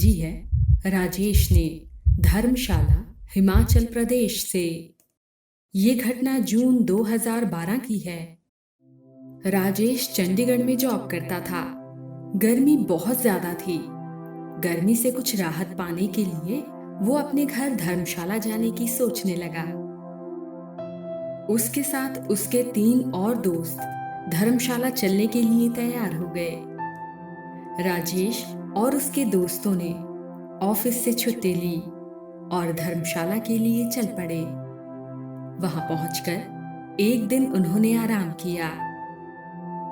भेजी है राजेश ने धर्मशाला, हिमाचल प्रदेश से। ये घटना जून 2012 की है। राजेश चंडीगढ़ में जॉब करता था। गर्मी बहुत ज्यादा थी। गर्मी से कुछ राहत पाने के लिए वो अपने घर धर्मशाला जाने की सोचने लगा। उसके साथ उसके 3 और दोस्त धर्मशाला चलने के लिए तैयार हो गए। राजेश और उसके दोस्तों ने ऑफिस से छुट्टी ली और धर्मशाला के लिए चल पड़े। वहां पहुंचकर एक दिन उन्होंने आराम किया।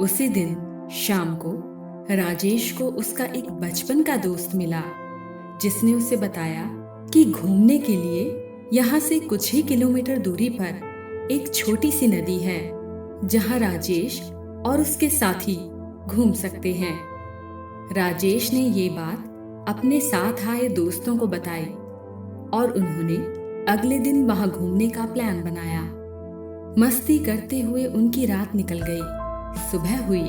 उसी दिन शाम को राजेश को उसका एक बचपन का दोस्त मिला, जिसने उसे बताया कि घूमने के लिए यहाँ से कुछ ही किलोमीटर दूरी पर एक छोटी सी नदी है, जहाँ राजेश और उसके साथी घूम सकते हैं। राजेश ने ये बात अपने साथ आए दोस्तों को बताई और उन्होंने अगले दिन वहां घूमने का प्लान बनाया। मस्ती करते हुए उनकी रात निकल गई। सुबह हुई।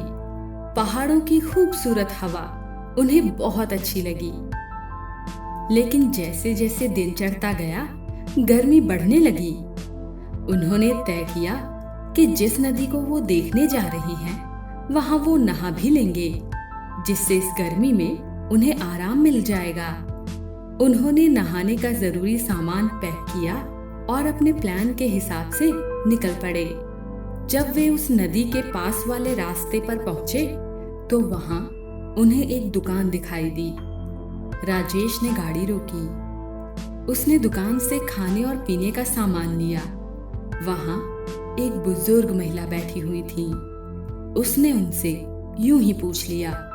पहाड़ों की खूबसूरत हवा उन्हें बहुत अच्छी लगी। लेकिन जैसे जैसे दिन चढ़ता गया, गर्मी बढ़ने लगी। उन्होंने तय किया कि जिस नदी को वो देखने जा रही हैं, वहां वो नहा भी लेंगे, जिससे इस गर्मी में उन्हें आराम मिल जाएगा। उन्होंने नहाने का जरूरी सामान पैक किया और अपने प्लान के हिसाब से निकल पड़े। जब वे उस नदी के पास वाले रास्ते पर पहुंचे, तो वहां उन्हें एक दुकान दिखाई दी। राजेश ने गाड़ी रोकी। उसने दुकान से खाने और पीने का सामान लिया। वहां एक बुजुर्ग महिला बैठी हुई थी। उसने उनसे यूं ही पूछ लिया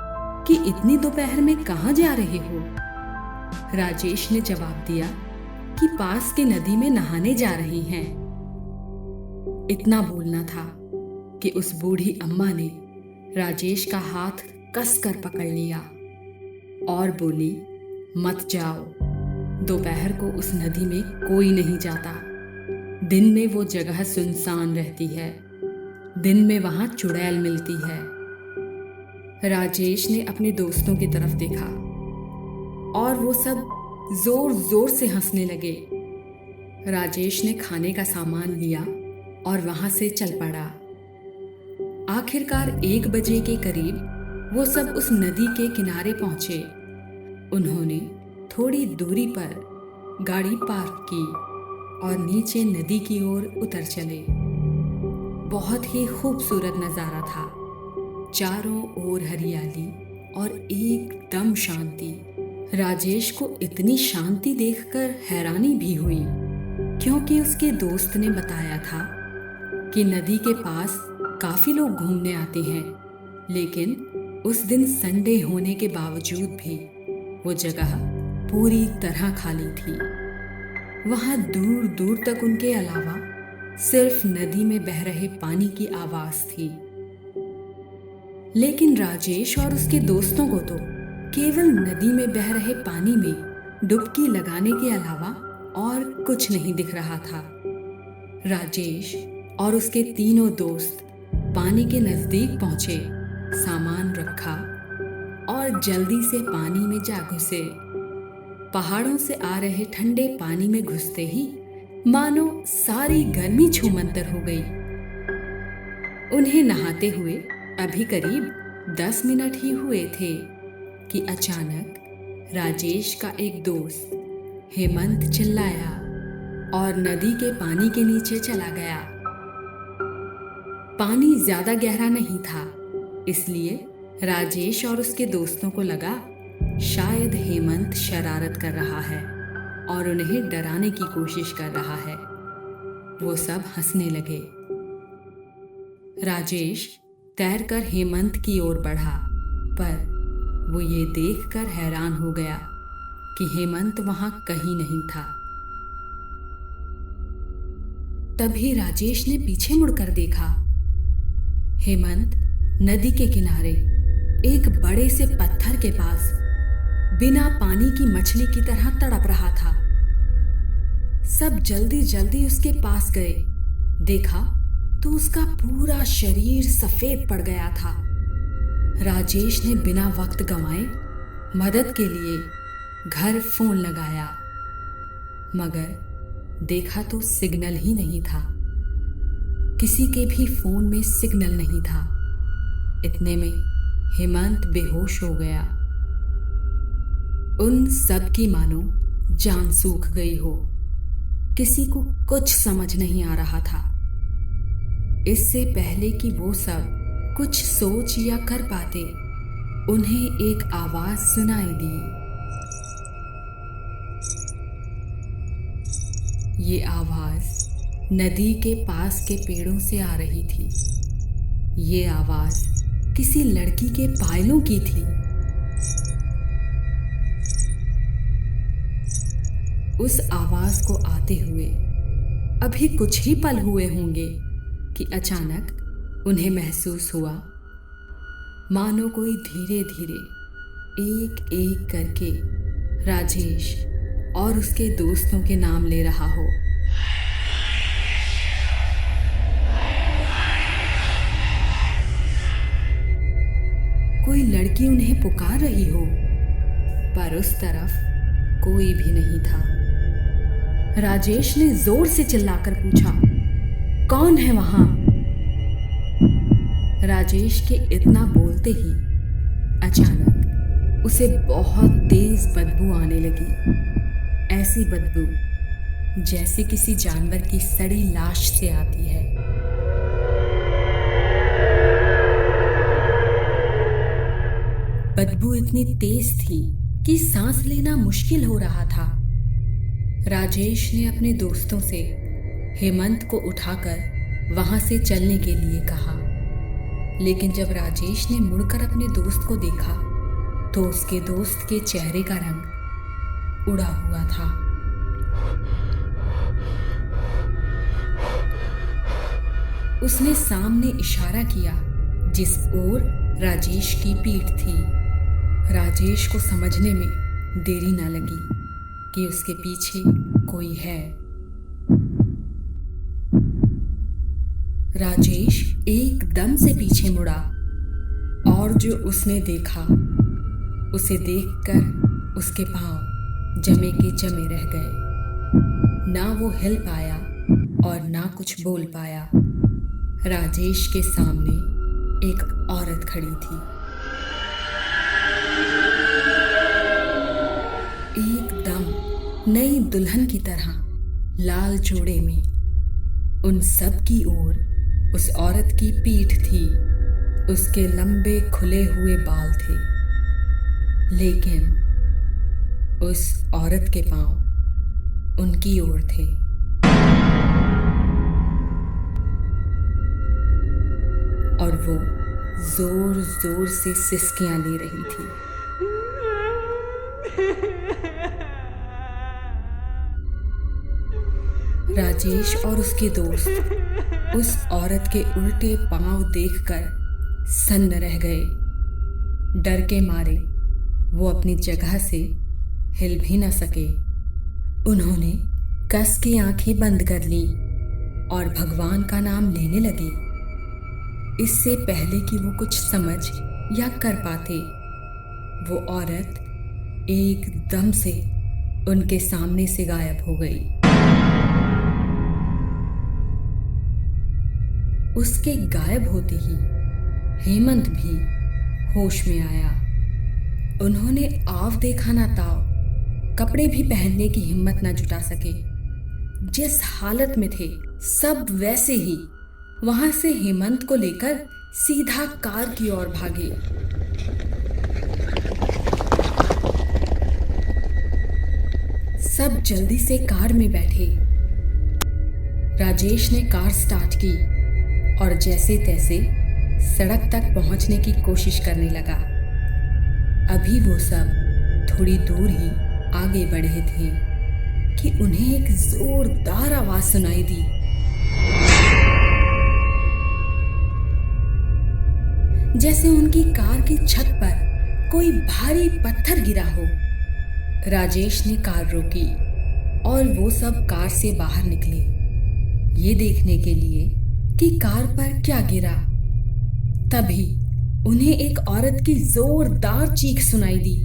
कि इतनी दोपहर में कहां जा रहे हो? राजेश ने जवाब दिया कि पास की नदी में नहाने जा रही हैं। इतना बोलना था कि उस बूढ़ी अम्मा ने राजेश का हाथ कसकर पकड़ लिया और बोली, मत जाओ। दोपहर को उस नदी में कोई नहीं जाता। दिन में वो जगह सुनसान रहती है। दिन में वहां चुड़ैल मिलती है। राजेश ने अपने दोस्तों की तरफ देखा और वो सब जोर जोर से हंसने लगे। राजेश ने खाने का सामान लिया और वहां से चल पड़ा। आखिरकार 1 बजे के करीब वो सब उस नदी के किनारे पहुंचे। उन्होंने थोड़ी दूरी पर गाड़ी पार्क की और नीचे नदी की ओर उतर चले। बहुत ही खूबसूरत नजारा था। चारों ओर हरियाली और एकदम शांति। राजेश को इतनी शांति देखकर हैरानी भी हुई, क्योंकि उसके दोस्त ने बताया था कि नदी के पास काफी लोग घूमने आते हैं, लेकिन उस दिन संडे होने के बावजूद भी वो जगह पूरी तरह खाली थी। वहां दूर दूर तक उनके अलावा सिर्फ नदी में बह रहे पानी की आवाज थी। लेकिन राजेश और उसके दोस्तों को तो केवल नदी में बह रहे पानी में डुबकी लगाने के अलावा और कुछ नहीं दिख रहा था। राजेश और उसके तीनों दोस्त पानी के नजदीक पहुंचे, सामान रखा और जल्दी से पानी में जा घुसे। पहाड़ों से आ रहे ठंडे पानी में घुसते ही मानो सारी गर्मी छूमंतर हो गई। उन्हें नहाते हुए अभी करीब 10 मिनट ही हुए थे कि अचानक राजेश का एक दोस्त हेमंत चिल्लाया और नदी के पानी के नीचे चला गया। पानी ज्यादा गहरा नहीं था, इसलिए राजेश और उसके दोस्तों को लगा शायद हेमंत शरारत कर रहा है और उन्हें डराने की कोशिश कर रहा है। वो सब हंसने लगे। राजेश तैरकर हेमंत की ओर बढ़ा, पर वो ये देखकर हैरान हो गया कि हेमंत वहां कहीं नहीं था। तभी राजेश ने पीछे मुड़कर देखा। हेमंत नदी के किनारे एक बड़े से पत्थर के पास बिना पानी की मछली की तरह तड़प रहा था। सब जल्दी जल्दी उसके पास गए। देखा तो उसका पूरा शरीर सफेद पड़ गया था। राजेश ने बिना वक्त गंवाए मदद के लिए घर फोन लगाया, मगर देखा तो सिग्नल ही नहीं था। किसी के भी फोन में सिग्नल नहीं था। इतने में हेमंत बेहोश हो गया। उन सब की मानो जान सूख गई हो। किसी को कुछ समझ नहीं आ रहा था। इससे पहले कि वो सब कुछ सोच या कर पाते, उन्हें एक आवाज सुनाई दी। ये आवाज नदी के पास के पेड़ों से आ रही थी। ये आवाज किसी लड़की के पायलों की थी। उस आवाज को आते हुए अभी कुछ ही पल हुए होंगे कि अचानक उन्हें महसूस हुआ मानो कोई धीरे धीरे एक एक करके राजेश और उसके दोस्तों के नाम ले रहा हो। कोई लड़की उन्हें पुकार रही हो, पर उस तरफ कोई भी नहीं था। राजेश ने जोर से चिल्लाकर पूछा, कौन है वहां? राजेश के इतना बोलते ही अचानक उसे बहुत तेज बदबू आने लगी। ऐसी बदबू जैसे किसी जानवर की सड़ी लाश से आती है। बदबू इतनी तेज थी कि सांस लेना मुश्किल हो रहा था। राजेश ने अपने दोस्तों से हेमंत को उठाकर वहां से चलने के लिए कहा, लेकिन जब राजेश ने मुड़कर अपने दोस्त को देखा तो उसके दोस्त के चेहरे का रंग उड़ा हुआ था। उसने सामने इशारा किया जिस ओर राजेश की पीठ थी। राजेश को समझने में देरी न लगी कि उसके पीछे कोई है। राजेश एकदम से पीछे मुड़ा और जो उसने देखा उसे देखकर उसके पांव जमे के जमे रह गए। ना वो हिल पाया और ना कुछ बोल पाया। राजेश के सामने एक औरत खड़ी थी, एकदम नई दुल्हन की तरह लाल जोड़े में। उन सब की ओर उस औरत की पीठ थी। उसके लंबे खुले हुए बाल थे, लेकिन उस औरत के पांव उनकी ओर थे। और वो जोर जोर से सिसकियां ले रही थी। राजेश और उसके दोस्त उस औरत के उल्टे पांव देखकर सन्न रह गए। डर के मारे वो अपनी जगह से हिल भी न सके। उन्होंने कस के आंखें बंद कर ली और भगवान का नाम लेने लगे। इससे पहले कि वो कुछ समझ या कर पाते, वो औरत एकदम से उनके सामने से गायब हो गई। उसके गायब होते ही हेमंत भी होश में आया। उन्होंने आव देखा ना ताव, कपड़े भी पहनने की हिम्मत ना जुटा सके। जिस हालत में थे सब वैसे ही वहां से हेमंत को लेकर सीधा कार की ओर भागे। सब जल्दी से कार में बैठे। राजेश ने कार स्टार्ट की और जैसे तैसे सड़क तक पहुंचने की कोशिश करने लगा। अभी वो सब थोड़ी दूर ही आगे बढ़े थे कि उन्हें एक जोरदार आवाज सुनाई दी। जैसे उनकी कार की छत पर कोई भारी पत्थर गिरा हो। राजेश ने कार रोकी और वो सब कार से बाहर निकले, ये देखने के लिए कि कार पर क्या गिरा। तभी उन्हें एक औरत की जोरदार चीख सुनाई दी।